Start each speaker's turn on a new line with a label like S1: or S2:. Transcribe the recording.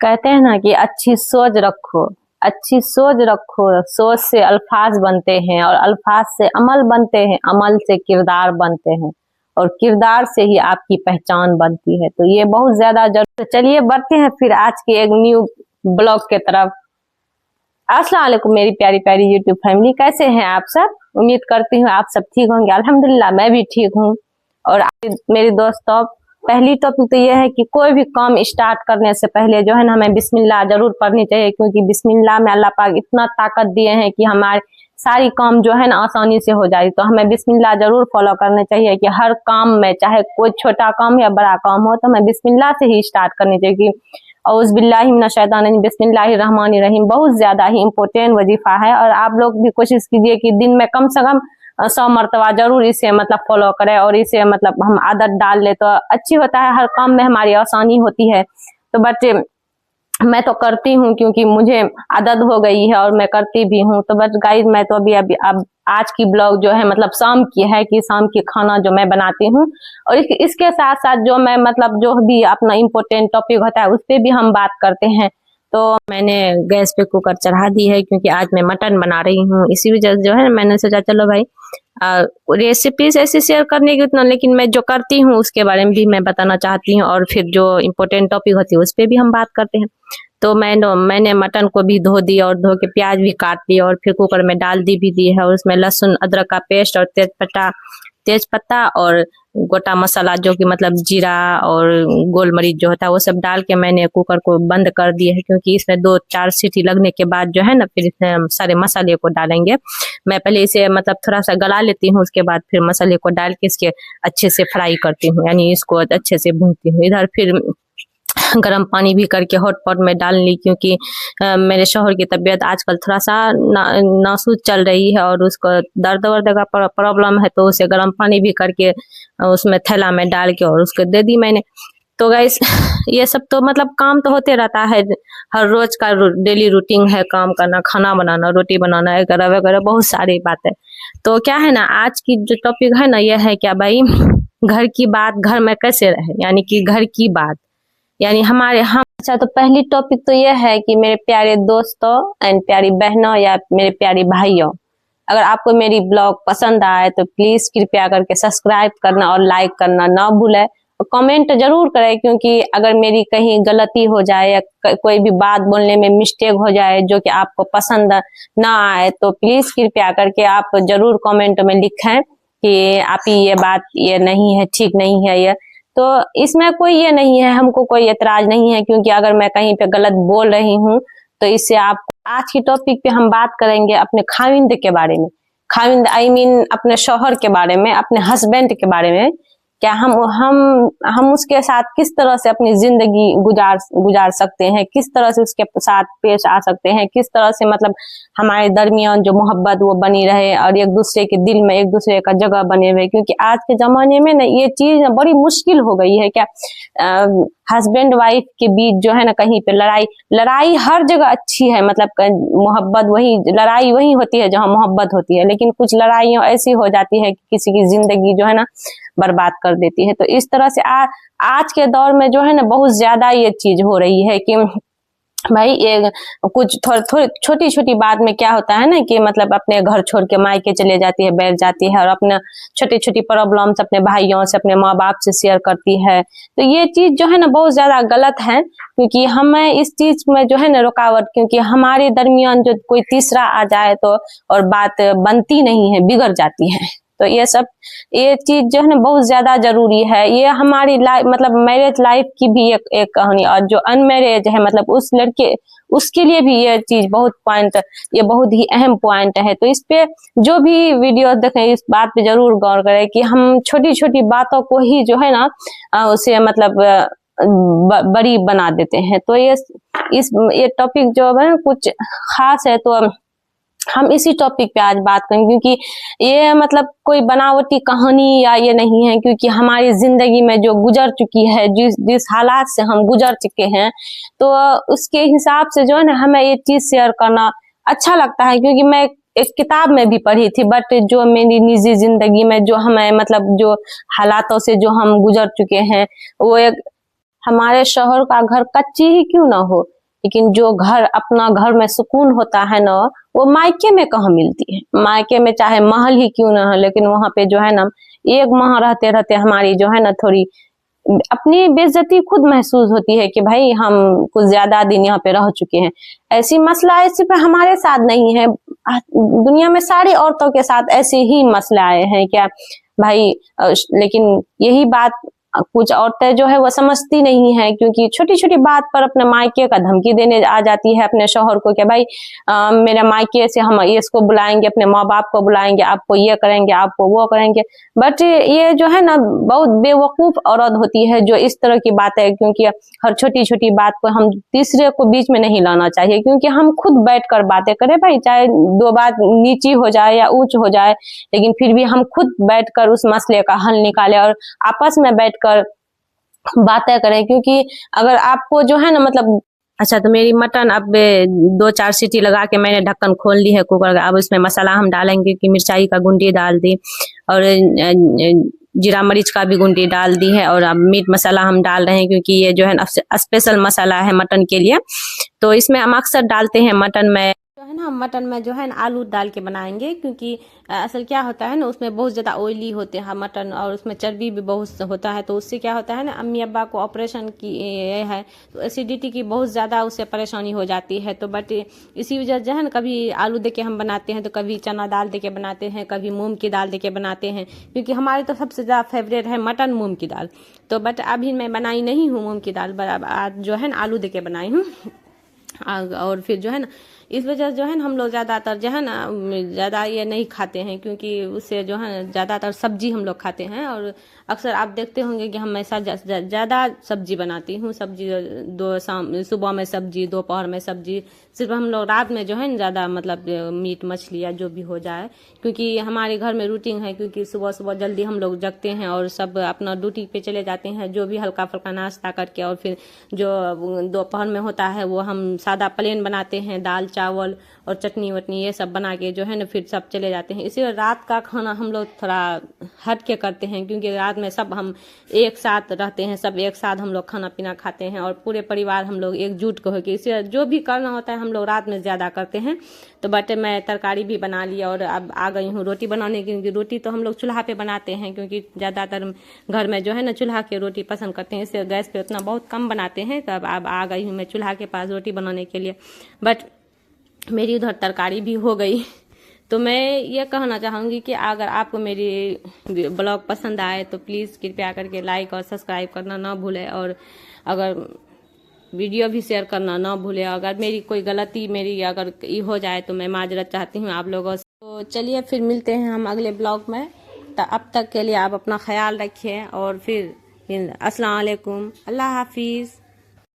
S1: कहते हैं ना कि अच्छी सोच रखो, अच्छी सोच रखो, सोच से अल्फाज बनते हैं और अल्फाज से अमल बनते हैं, अमल से किरदार बनते हैं और किरदार से ही आपकी पहचान बनती है। तो ये बहुत ज्यादा जरूरी। चलिए बढ़ते हैं फिर आज की एक न्यू ब्लॉग के तरफ। अस्सलाम वालेकुम मेरी प्यारी प्यारी यूट्यूब फैमिली, कैसे हैं आप सब? उम्मीद करती हूँ आप सब ठीक होंगे। अल्हम्दुलिल्लाह मैं भी ठीक हूँ। और मेरे दोस्तों, पहली टॉपिक तो यह है कि कोई भी काम स्टार्ट करने से पहले जो है ना हमें बिस्मिल्लाह जरूर पढ़नी चाहिए, क्योंकि बिस्मिल्लाह में अल्लाह पाक इतना ताकत दिए हैं कि हमारे सारी काम जो है ना आसानी से हो जाए। तो हमें बिस्मिल्लाह जरूर फॉलो करने चाहिए कि हर काम में, चाहे कोई छोटा काम या बड़ा काम हो, तो हमें बिस्मिल्लाह से ही स्टार्ट करनी चाहिए कि औज़ बिल्लाहि मिनश शैतानिर बिस्मिल्लाहिर रहमानिर रहीम बहुत ज्यादा ही इम्पोर्टेंट वजीफा है। और आप लोग भी कोशिश कीजिए कि दिन में कम से कम 100 मरतबा जरूर इसे मतलब फॉलो करें और इसे मतलब हम आदत डाल ले तो अच्छी होता है, हर काम में हमारी आसानी होती है। तो बट मैं तो करती हूँ क्योंकि मुझे आदत हो गई है और मैं करती भी हूँ। तो बस गाइस मैं तो अभी अब आज की ब्लॉग जो है मतलब शाम की है कि शाम की खाना जो मैं बनाती हूँ, और इसके साथ साथ जो मैं मतलब जो भी अपना इम्पोर्टेंट टॉपिक होता है उस पर भी हम बात करते हैं। तो मैंने गैस पे कुकर चढ़ा दी है क्योंकि आज मैं मटन बना रही हूँ। इसी वजह से जो है मैंने सोचा चलो भाई रेसिपीज ऐसे शेयर करने की उतना, लेकिन मैं जो करती हूँ उसके बारे में भी मैं बताना चाहती हूँ और फिर जो इम्पोर्टेंट टॉपिक होती है उस पर भी हम बात करते हैं। तो मैंने मटन को भी धो दिया और धो के प्याज भी काट दिया और फिर कुकर में डाल भी दी है। और उसमें लहसुन अदरक का पेस्ट और तेज पत्ता और गोटा मसाला जो कि मतलब जीरा और गोल मरीच जो होता है वो सब डाल के मैंने कुकर को बंद कर दिया है, क्योंकि इसमें 2-4 सीटी लगने के बाद जो है ना फिर इसमें हम सारे मसाले को डालेंगे। मैं पहले इसे मतलब थोड़ा सा गला लेती हूँ, उसके बाद फिर मसाले को डाल के इसके अच्छे से फ्राई करती हूँ, यानी इसको अच्छे से भूनती हूँ। इधर फिर गर्म पानी भी करके हॉट पॉट में डाल ली, क्योंकि मेरे शौहर की तबीयत आजकल थोड़ा सा नासुज चल रही है और उसको दर्द वर्द का प्रॉब्लम है, तो उसे गर्म पानी भी करके उसमें थैला में डाल के और उसको दे दी मैंने। तो गाइस ये सब तो मतलब काम तो होते रहता है, हर रोज का डेली रूटीन है काम करना, खाना बनाना, रोटी बनाना वगैरह वगैरह बहुत सारी बातें। तो क्या है ना आज की जो टॉपिक है ना यह है क्या भाई, घर की बात घर में कैसे रहे, यानी कि घर की बात यानी हमारे हम। अच्छा तो पहली टॉपिक तो यह है कि मेरे प्यारे दोस्तों एंड प्यारी बहनों या मेरे प्यारी भाइयों, अगर आपको मेरी ब्लॉग पसंद आए तो प्लीज कृपया करके सब्सक्राइब करना और लाइक करना ना भूलें और कमेंट जरूर करें, क्योंकि अगर मेरी कहीं गलती हो जाए या कोई भी बात बोलने में मिस्टेक हो जाए जो कि आपको पसंद ना आए तो प्लीज कृपया करके आप जरूर कमेंट में लिखें कि आप ये बात ये नहीं है, ठीक नहीं है ये। तो इसमें कोई ये नहीं है, हमको कोई एतराज नहीं है, क्योंकि अगर मैं कहीं पे गलत बोल रही हूँ तो इससे आप। आज की टॉपिक पे हम बात करेंगे अपने खाविंद के बारे में, खाविंद आई मीन अपने शौहर के बारे में, अपने हस्बैंड के बारे में। क्या हम उसके साथ किस तरह से अपनी जिंदगी गुजार सकते हैं, किस तरह से उसके साथ पेश आ सकते हैं, किस तरह से मतलब हमारे दरमियान जो मोहब्बत वो बनी रहे और एक दूसरे के दिल में एक दूसरे का जगह बने रहे। क्योंकि आज के जमाने में ना ये चीज बड़ी मुश्किल हो गई है। क्या हस्बैंड वाइफ के बीच जो है ना कहीं पे लड़ाई हर जगह अच्छी है, मतलब मोहब्बत वही, लड़ाई वही होती है जहाँ मोहब्बत होती है, लेकिन कुछ लड़ाइयाँ ऐसी हो जाती है कि किसी की जिंदगी जो है ना बर्बाद कर देती है। तो इस तरह से आज के दौर में जो है ना बहुत ज्यादा ये चीज हो रही है कि भाई ये कुछ थोड़ी छोटी छोटी बात में क्या होता है ना कि मतलब अपने घर छोड़ के मायके चले जाती है, बैठ जाती है और अपने छोटी छोटी प्रॉब्लम्स अपने भाइयों से अपने माँ बाप से शेयर करती है। तो ये चीज जो है ना बहुत ज्यादा गलत है, क्योंकि हमें इस चीज में जो है ना रुकावट, क्योंकि हमारे दरमियान जो कोई तीसरा आ जाए तो और बात बनती नहीं है, बिगड़ जाती है। तो ये चीज जो है ना बहुत ज्यादा जरूरी है। ये हमारी लाइफ मतलब मैरिज लाइफ की भी एक कहानी, और जो अनमैरिज है मतलब उस लड़के उसके लिए भी ये चीज ये बहुत ही अहम पॉइंट है। तो इस पे जो भी वीडियो देखें इस बात पे जरूर गौर करें कि हम छोटी छोटी बातों को ही जो है ना उसे मतलब बड़ी बना देते हैं। तो ये टॉपिक जो है कुछ खास है, तो हम इसी टॉपिक पे आज बात करेंगे, क्योंकि ये मतलब कोई बनावटी कहानी या ये नहीं है, क्योंकि हमारी जिंदगी में जो गुजर चुकी है, जिस हालात से हम गुजर चुके हैं, तो उसके हिसाब से जो है ना हमें ये चीज शेयर करना अच्छा लगता है। क्योंकि मैं एक किताब में भी पढ़ी थी, बट जो मेरी निजी जिंदगी में जो हमें मतलब जो हालातों से जो हम गुजर चुके हैं वो एक हमारे शौहर का घर कच्ची ही क्यों ना हो, लेकिन जो घर अपना घर में सुकून होता है ना, वो मायके में कहाँ मिलती है। मायके में चाहे महल ही क्यों ना हो, लेकिन वहां पे जो है ना, एक माह रहते रहते हमारी जो है ना थोड़ी अपनी बेइज्जती खुद महसूस होती है कि भाई हम कुछ ज्यादा दिन यहाँ पे रह चुके हैं। ऐसी मसला सिर्फ हमारे साथ नहीं है, दुनिया में सारी औरतों के साथ ऐसे ही मसले आए हैं क्या भाई। लेकिन यही बात कुछ औरतें जो है वो समझती नहीं है, क्योंकि छोटी छोटी बात पर अपने मायके का धमकी देने आ जाती है अपने शौहर को कि भाई मेरे मायके से हम इसको बुलाएंगे, अपने माँ बाप को बुलाएंगे, आपको ये करेंगे, आपको वो करेंगे। बट ये जो है ना बहुत बेवकूफ औरत होती है जो इस तरह की बातें, क्योंकि हर छोटी छोटी बात को हम तीसरे को बीच में नहीं लाना चाहिए, क्योंकि हम खुद बैठकर बातें करें भाई, चाहे दो बात नीची हो जाए या ऊंच हो जाए, लेकिन फिर भी हम खुद बैठकर उस मसले का हल निकालें और आपस में बैठकर बातें करें। क्योंकि अगर आपको जो है ना मतलब अच्छा, तो मेरी मटन अब 2-4 सीटी लगा के मैंने ढक्कन खोल ली है कुकर का। अब इसमें मसाला हम डालेंगे कि मिर्चाई का गुंडी डाल दी और जीरा मरीच का भी गुंडी डाल दी है, और अब मीट मसाला हम डाल रहे हैं क्योंकि ये जो है ना स्पेशल मसाला है मटन के लिए। तो इसमें हम अक्सर डालते हैं मटन में जो है ना, मटन में जो है ना आलू डाल के बनाएंगे, क्योंकि असल क्या होता है ना उसमें बहुत ज़्यादा ऑयली होते हैं मटन, और उसमें चर्बी भी बहुत होता है। तो उससे क्या होता है ना, अम्मी अब्बा को ऑपरेशन की ये है तो एसिडिटी की बहुत ज़्यादा उससे परेशानी हो जाती है। तो बट इसी वजह जो है ना कभी आलू दे के हम बनाते हैं, तो कभी चना दाल दे के बनाते हैं, कभी मूंग की दाल दे के बनाते हैं, क्योंकि हमारे तो सबसे ज़्यादा फेवरेट है मटन मूंग की दाल। तो बट अभी मैं बनाई नहीं हूँ मूंग की दाल, आज जो है ना आलू दे के बनाई हूँ। और फिर जो है ना इस वजह जो है ना हम लोग ज़्यादातर जो है ना ज़्यादा ये नहीं खाते हैं, क्योंकि उससे जो है ज़्यादातर सब्जी हम लोग खाते हैं। और अक्सर आप देखते होंगे कि हमेशा ज़्यादा सब्जी बनाती हूँ। सब्जी सुबह में सब्जी, दोपहर में सब्जी, सिर्फ हम लोग रात में जो है ना ज़्यादा मतलब मीट मछली या जो भी हो जाए, क्योंकि हमारे घर में रूटीन है, क्योंकि सुबह सुबह जल्दी हम लोग जगते हैं और सब अपना ड्यूटी पे चले जाते हैं, जो भी हल्का फुल्का नाश्ता करके, और फिर जो दोपहर में होता है वो हम सादा प्लेन बनाते हैं, दाल चावल और चटनी वटनी ये सब बना के जो है ना फिर सब चले जाते हैं। इसीलिए रात का खाना हम लोग थोड़ा हट के करते हैं, क्योंकि रात में सब हम एक साथ रहते हैं, सब एक साथ हम लोग खाना पीना खाते हैं और पूरे परिवार हम लोग एकजुट होकर, इसलिए जो भी करना होता है हम लोग रात में ज़्यादा करते हैं। तो बट मैं तरकारी भी बना ली और अब आ गई हूँ रोटी बनाने की, क्योंकि रोटी तो हम लोग चूल्हा पे बनाते हैं, क्योंकि ज़्यादातर घर में जो है ना चूल्हा की रोटी पसंद करते हैं, इसलिए गैस पे उतना बहुत कम बनाते हैं। तो अब आ गई हूँ मैं चूल्हा के पास रोटी बनाने के लिए। बट मेरी उधर तरकारी भी हो गई। तो मैं ये कहना चाहूँगी कि अगर आपको मेरी ब्लॉग पसंद आए तो प्लीज़ कृपया करके लाइक और सब्सक्राइब करना ना भूलें, और अगर वीडियो भी शेयर करना ना भूलें। अगर मेरी कोई गलती मेरी अगर ये हो जाए तो मैं माजरत चाहती हूँ आप लोगों से। तो चलिए फिर मिलते हैं हम अगले ब्लॉग में। तो अब तक के लिए आप अपना ख्याल रखिए, और फिर अस्सलाम वालेकुम, अल्लाह हाफिज़।